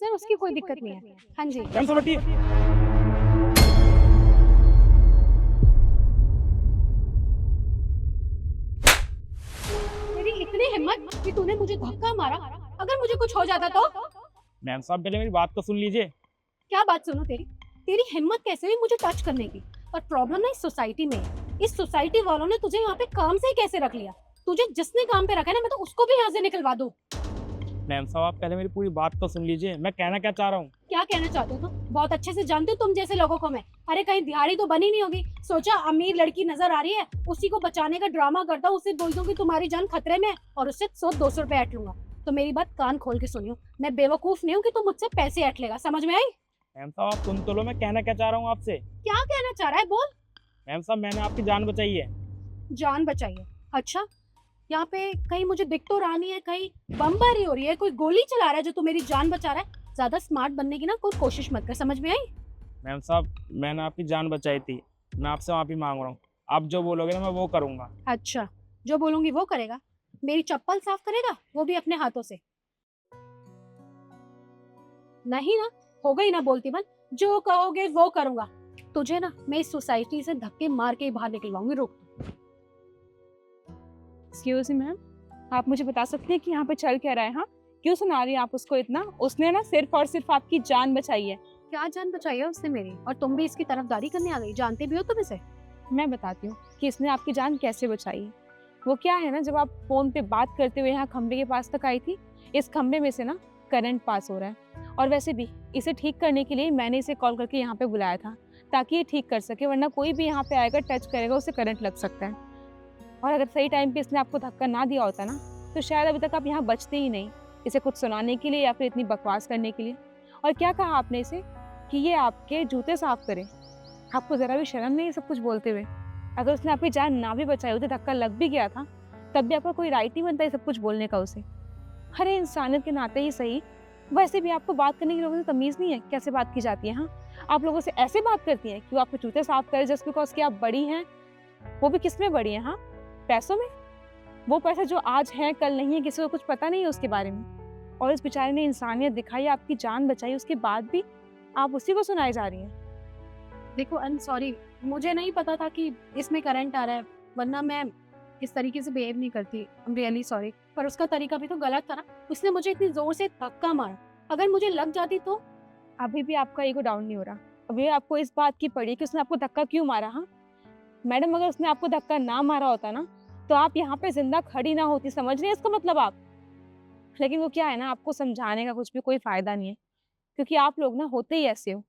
हैं उसकी कोई दिक्कत नहीं है। हाँ जी। मैम सब हटिए। तेरी इतनी हिम्मत कि तूने मुझे धक्का मारा, अगर मुझे कुछ हो जाता तो? मैम साहब पहले मेरी बात तो सुन लीजिए। क्या बात सुनो तेरी? तेरी हिम्मत कैसे हुई मुझे टच करने की? और प्रॉब्लम ना इस सोसाइटी में है। इस सोसाइटी वालों ने तुझे यहाँ पे काम से ही कैसे रख लिया? तुझे जिसने काम पे रखा है ना, मैं तो उसको भी यहाँ से निकलवा दूँ। मैम साहब आप पहले मेरी पूरी बात तो सुन लीजिए, मैं कहना क्या चाह रहा हूँ। क्या कहना चाहते हो तुम? बहुत अच्छे से जानते हो तुम जैसे लोगों को मैं। अरे कहीं दिहाड़ी तो बनी नहीं होगी, सोचा अमीर लड़की नजर आ रही है, उसी को बचाने का ड्रामा करता हूँ, उसे बोल दूँ कि तुम्हारी जान खतरे में है और उससे 100-200 रुपए ऐट लूंगा। तो मेरी बात कान खोल के सुनियो, मैं बेवकूफ नहीं हूँ कि तुम मुझसे पैसे ऐट लेगा, समझ में आई? मैम साहब आप सुन तो लो, मैं कहना क्या चाह रहा हूँ आपसे। क्या कहना चाह रहा है बोल। मैम साहब मैंने आपकी जान बचाई है। जान बचाइए? अच्छा, यहाँ पे कहीं मुझे दिख तो रहा नहीं है, कहीं बमबारी हो रही है, कोई गोली चला रहा है जो तू मेरी जान बचा रहा है। ज्यादा स्मार्ट बनने की ना कोई कोशिश मत कर, समझ में आई? मैम साहब मैंने आपकी जान बचाई थी, मैं आपसे माफी मांग रहा हूँ। आप जो बोलोगे ना मैं वो करूँगा। अच्छा, जो बोलूंगी वो करेगा? मेरी चप्पल साफ करेगा, वो भी अपने हाथों से? नहीं ना, हो गई ना बोलती बंद। जो कहोगे वो करूंगा। तुझे ना मैं इस सोसाइटी से धक्के मार के ही बाहर निकलवाऊंगी, रुक। एक्सक्यूज मी मैम, आप मुझे बता सकते हैं कि यहाँ पे चल क्या रहा है? हाँ, क्यों सुना रही हैं आप उसको इतना? उसने ना सिर्फ और सिर्फ आपकी जान बचाई है। क्या जान बचाई है उसने मेरी, और तुम भी इसकी तरफदारी करने आ गई? जानते भी हो तुम इसे? मैं बताती हूँ कि इसने आपकी जान कैसे बचाई है। वो क्या है ना, जब आप फोन पे बात करते हुए यहाँ खंबे के पास तक आई थी, इस खंबे में से ना करंट पास हो रहा है। और वैसे भी इसे ठीक करने के लिए मैंने इसे कॉल करके यहाँ पे बुलाया था, ताकि ये ठीक कर सके, वरना कोई भी यहाँ पे आएगा टच करेगा उसे करंट लग सकता है। और अगर सही टाइम पे इसने आपको धक्का ना दिया होता ना, तो शायद अभी तक आप यहाँ बचते ही नहीं, इसे कुछ सुनाने के लिए या फिर इतनी बकवास करने के लिए। और क्या कहा आपने इसे कि ये आपके जूते साफ करे? आपको जरा भी शर्म नहीं है सब कुछ बोलते हुए? अगर उसने आपकी जान ना भी बचाई होती, धक्का लग भी गया था, तब भी आपका कोई राइट नहीं बनता ये सब कुछ बोलने का उसे। अरे इंसानियत के नाते ही सही, वैसे भी आपको बात करने के लोगों से तमीज़ नहीं है कैसे बात की जाती है? हाँ, आप लोगों से ऐसे बात करती हैं कि वो आपके जूते साफ करे जस्ट बिकॉज कि आप बड़ी हैं। वो भी किस में बड़ी हैं? हाँ, पैसों में। वो पैसा जो आज है कल नहीं है, किसी को कुछ पता नहीं है उसके बारे में। और इस बेचारे ने इंसानियत दिखाई, आपकी जान बचाई, उसके बाद भी आप उसी को सुनाई जा रही हैं। देखो आई एम सॉरी, मुझे नहीं पता था कि इसमें करंट आ रहा है, वरना मैं इस तरीके से बिहेव नहीं करती। आई एम रियली सॉरी, पर उसका तरीका भी तो गलत था ना। उसने मुझे इतनी जोर से धक्का मारा, अगर मुझे लग जाती तो? अभी भी आपका ईगो डाउन नहीं हो रहा? अभी आपको इस बात की पड़ी कि उसने आपको धक्का क्यों मारा? हाँ मैडम, अगर उसने आपको धक्का ना मारा होता ना, तो आप यहाँ पे जिंदा खड़ी ना होती, समझ रहे हैं इसका मतलब आप? लेकिन वो क्या है ना, आपको समझाने का कुछ भी कोई फायदा नहीं है, क्योंकि आप लोग ना होते ही ऐसे हो।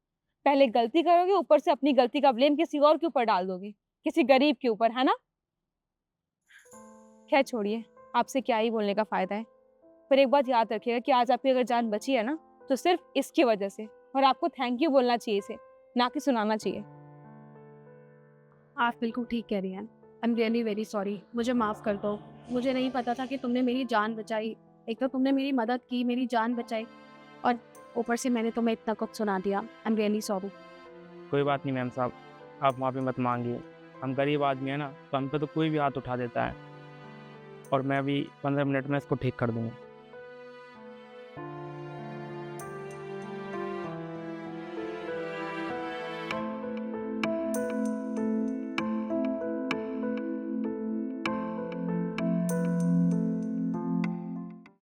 पहले गलती करोगे, ऊपर से अपनी गलती का ब्लेम किसी और के ऊपर डाल दोगे, किसी गरीब के ऊपर, है ना? खैर छोड़िए, आपसे क्या ही बोलने का फायदा है। पर एक बात याद रखिएगा कि आज आपकी अगर जान बची है ना, तो सिर्फ इसकी वजह से। और आपको थैंक यू बोलना चाहिए इसे, ना कि सुनाना चाहिए। आप बिल्कुल ठीक कह रही हैं। I am really very sorry, मुझे माफ़ कर दो। मुझे नहीं पता था कि तुमने मेरी जान बचाई। एक तो तुमने मेरी मदद की, मेरी जान बचाई, और ऊपर से मैंने तुम्हें इतना कुछ सुना दिया। I am really sorry. कोई बात नहीं मैम साहब, आप माफ़ी मत मांगिए। हम गरीब आदमी है ना, तो हम पे तो कोई भी हाथ उठा देता है। और मैं अभी 15 मिनट में इसको ठीक कर दूँगा।